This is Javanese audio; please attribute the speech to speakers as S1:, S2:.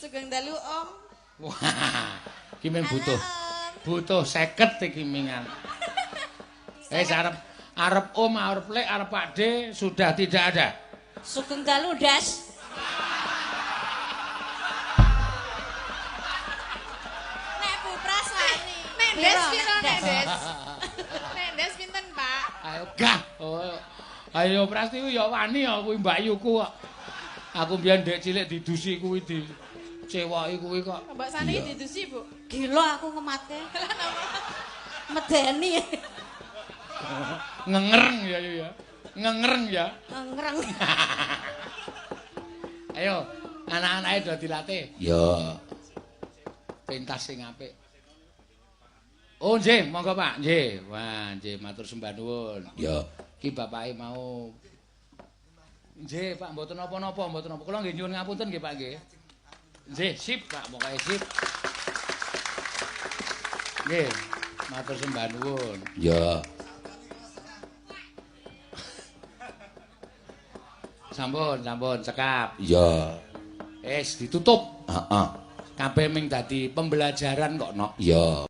S1: Sugeng dalu Om.
S2: Wah, iki mung butuh 50 iki mingan. Arep Om, arep Lek, arep Pakde sudah tidak ada.
S1: Sugeng dalu Das. Nek Bu Praswani.
S3: Nek Des piro Nek Des? Nek Des pinten, Pak?
S2: Ayo gah. Oh. Ayo Prasti ku ya wani ya kuwi Mbak Yuku kok. Aku mbiyen ndek cilik didusi kuwi dicewoki kuwi kok.
S3: Mbak Sani didusi, Bu.
S1: Gila aku ngematke. Medeni.
S2: Ngengreng ya ya. Ngengreng ya.
S1: Ngereng.
S2: Ayo, anak-anake do dilatih.
S4: Ya.
S2: Pentas sing apik. Oh nggih, monggo Pak. Nggih. Wah, nggih matur sembah nuwun.
S4: Ya.
S2: Ki bapake mau. Nggih, Pak, mboten napa-napa, mboten napa. Kula nggih nyuwun ngapunten nggih, Pak nggih. Nggih, sip, Pak, pokoke sip. Nggih, matur sembah nuwun.
S4: Ya.
S2: Sampun, sampun cekap.
S4: Ya.
S2: Ditutup.
S4: Heeh.
S2: Kabeh ming dadi pembelajaran kok, Nok.
S4: Ya.